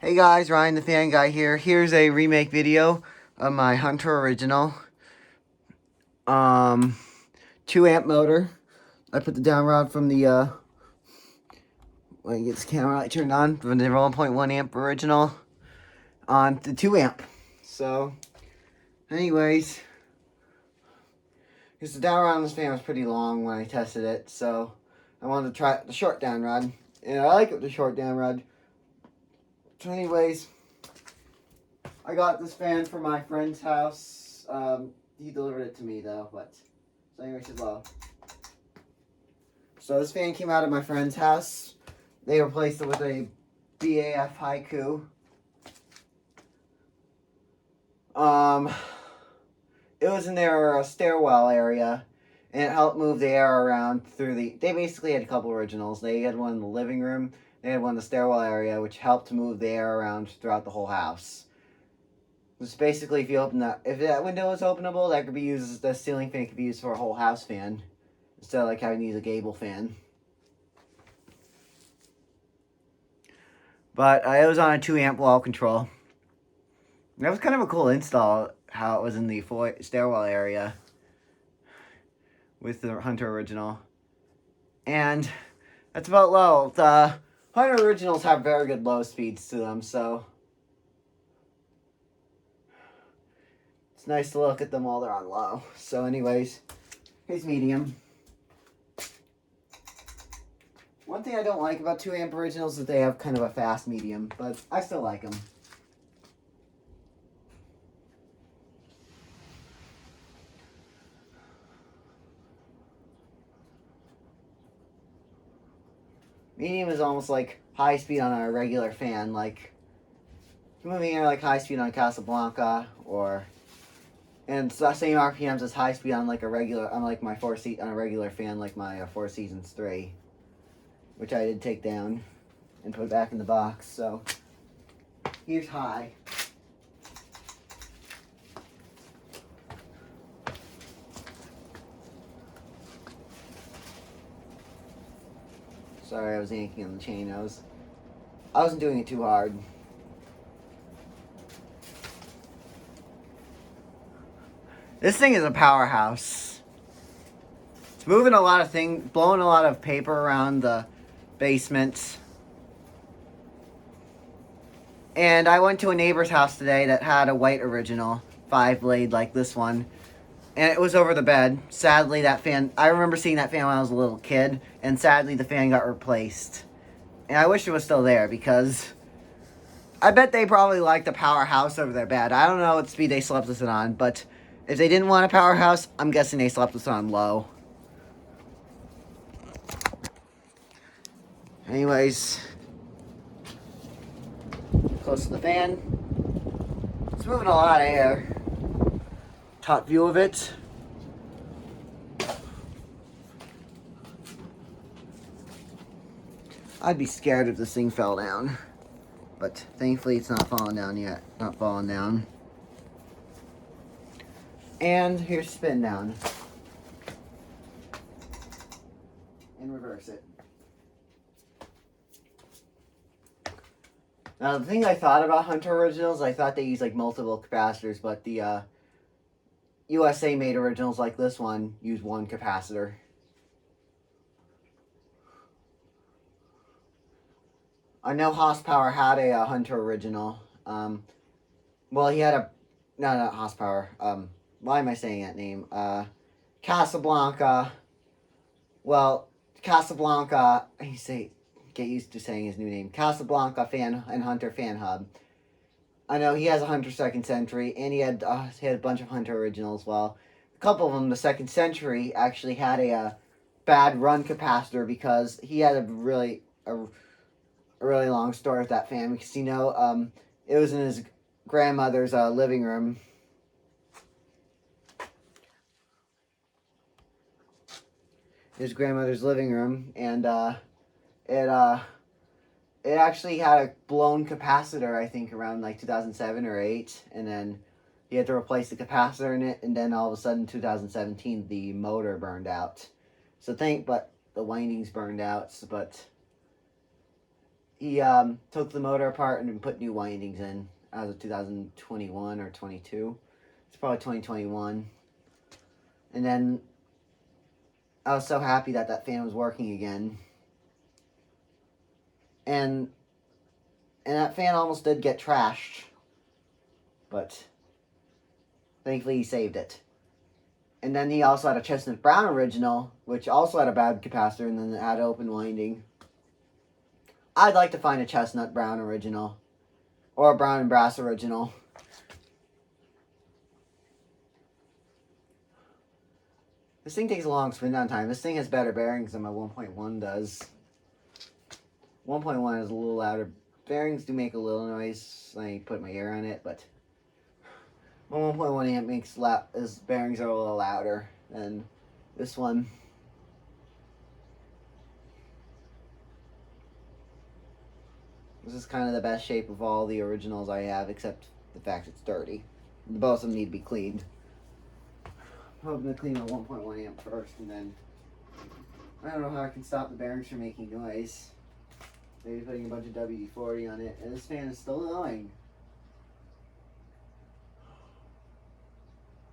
Hey guys, Ryan the Fan Guy here. Here's a remake video of my Hunter original. 2 amp motor. I put the down rod from the when I get this camera light turned on from the 1.1 amp original on the 2 amp. So, anyways, because the down rod on this fan was pretty long when I tested it, so I wanted to try the short down rod, and I like it with the short down rod. So, anyways, I got this fan from my friend's house. He delivered it to me though, but so anyways, well. So this fan came out of my friend's house. They replaced it with a BAF Haiku. It was in their stairwell area, and it helped move the air around through the. They basically had a couple originals. They had one in the living room. They had one in the stairwell area, which helped to move the air around throughout the whole house. It's basically if you open that, if that window is openable, that could be used as the ceiling fan could be used for a whole house fan, instead of like having to use a gable fan. But it was on a 2 amp wall control. That was kind of a cool install, how it was in the stairwell area with the Hunter original. And that's about low. The Hunter originals have very good low speeds to them, so it's nice to look at them while they're on low. So anyways, here's medium. One thing I don't like about 2 amp originals is that they have kind of a fast medium, but I still like them. Medium is almost like high speed on a regular fan, like moving air like high speed on Casablanca, and it's the same RPMs as high speed on like a regular, on like my on a regular fan, like my Four Seasons 3, which I did take down and put back in the box. So here's high. Sorry, I was yanking on the chain. I wasn't doing it too hard. This thing is a powerhouse. It's moving a lot of things, blowing a lot of paper around the basement. And I went to a neighbor's house today that had a white original 5-blade like this one. And it was over the bed. Sadly, that fan, I remember seeing that fan when I was a little kid, and sadly the fan got replaced. And I wish it was still there, because I bet they probably liked the powerhouse over their bed. I don't know what speed they slept with it on, but if they didn't want a powerhouse, I'm guessing they slept with it on low. Anyways, close to the fan. It's moving a lot of air. Top view of it. I'd be scared if this thing fell down. But thankfully it's not falling down yet. Not falling down. And here's spin down. And reverse it. Now the thing I thought about Hunter originals, I thought they use like multiple capacitors, but the USA made originals like this one use one capacitor. I know Horsepower had a Hunter original. Well, he had a... No, not Horsepower. Why am I saying that name? Casablanca. Well, Casablanca... Get used to saying his new name. Casablanca fan and Hunter fan hub. I know he has a Hunter Second Century, and he had a bunch of Hunter originals. Well, a couple of them, the Second Century, actually had a bad run capacitor because he had a really long story with that fan, because it was in his grandmother's living room. His grandmother's living room, and it actually had a blown capacitor, I think around like 2007 or 8, and then he had to replace the capacitor in it, and then all of a sudden 2017 the motor burned out. But the windings burned out, but he took the motor apart and put new windings in as of 2021 or 22. It's probably 2021. And then I was so happy that that fan was working again. And that fan almost did get trashed. But thankfully he saved it. And then he also had a chestnut brown original, which also had a bad capacitor, and then it had open winding. I'd like to find a chestnut brown original. Or a brown and brass original. This thing takes a long spin down time. This thing has better bearings than my 1.1 does. 1.1 is a little louder. Bearings do make a little noise when I put my ear on it, but my 1.1 amp makes his bearings are a little louder than this one. This is kind of the best shape of all the originals I have, except the fact it's dirty. Both of them need to be cleaned. I'm hoping to clean my 1.1 amp first, and then I don't know how I can stop the bearings from making noise. Maybe putting a bunch of WD-40 on it, and this fan is still annoying.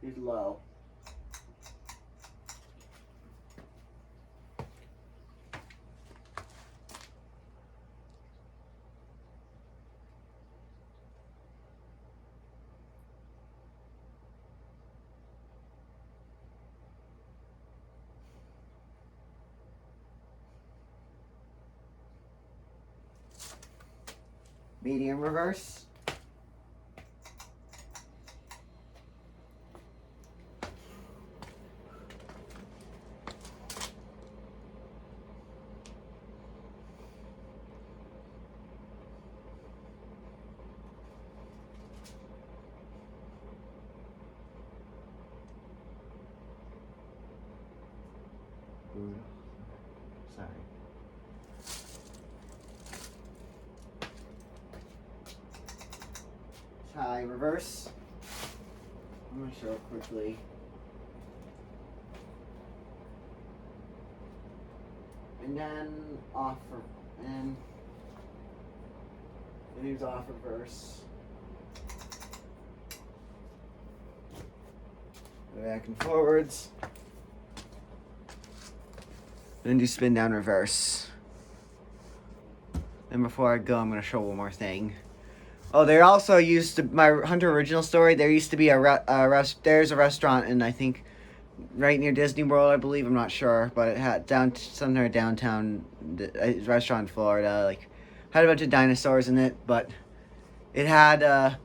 Here's low. Medium reverse. Ooh. Sorry. High reverse. I'm gonna show it quickly. And then off and here's off reverse. Go back and forwards. Then do spin down reverse. And before I go, I'm gonna show one more thing. Oh, there also used to, my Hunter original story, there used to be there's a restaurant in, I think, right near Disney World, I believe, I'm not sure, but it had somewhere downtown, a restaurant in Florida, like, had a bunch of dinosaurs in it, but it had,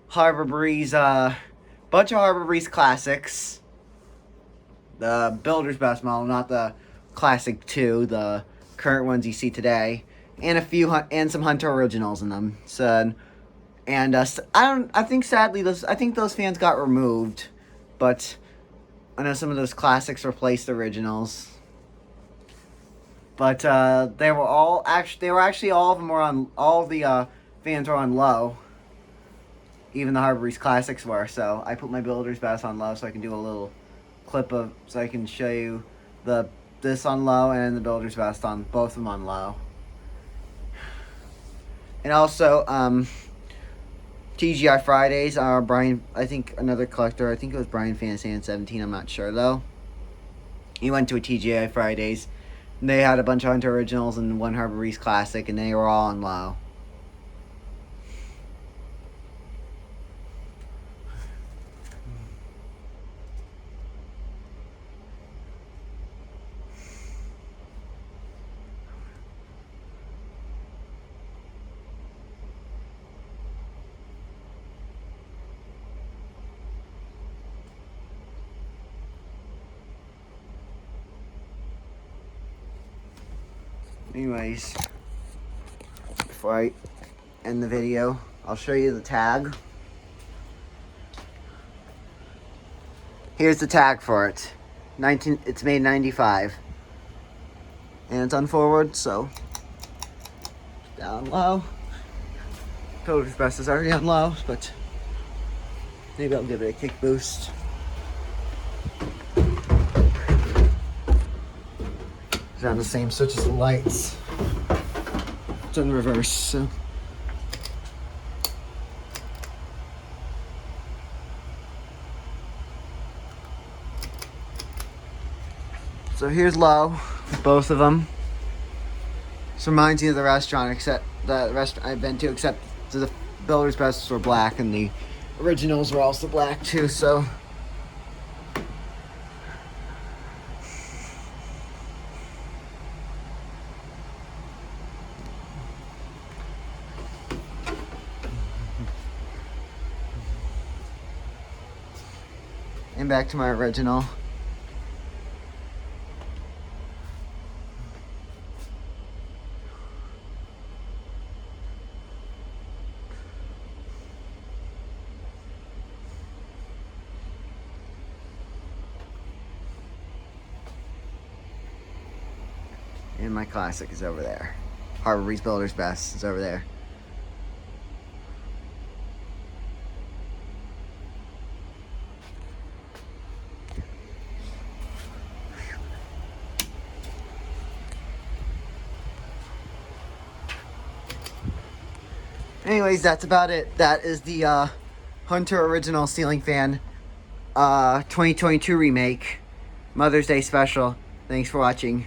Harbor Breeze, bunch of Harbor Breeze classics, the Builder's Best model, not the Classic 2, the current ones you see today, and and some Hunter originals in them, so... And I think sadly I think those fans got removed, but I know some of those classics replaced originals. But they were actually all of them were on, all the fans were on low. Even the Harbor Breeze classics were. So I put my Builder's Best on low so I can do a little clip so I can show you this on low and the Builder's Best on both of them on low. And also TGI Fridays, Brian, I think another collector, I think it was Brian Fantasy 17, I'm not sure though. He went to a TGI Fridays, and they had a bunch of Hunter originals and one Harbor Breeze classic, and they were all on low. Anyways, before I end the video, I'll show you the tag. Here's the tag for it. It's made 95. And it's on forward, so down low. Builder's Best is already on low, but maybe I'll give it a kick boost. It's on the same switch as the lights. It's in reverse. So here's low, both of them. This reminds me of the restaurant, except the restaurant I've been to, except the Builder's Bests were black and the originals were also black too, so. And back to my original. And my classic is over there. Harbor Breeze Builder's Best is over there. Anyways, that's about it. That is the Hunter Original Ceiling Fan 2022 remake. Mother's Day special. Thanks for watching.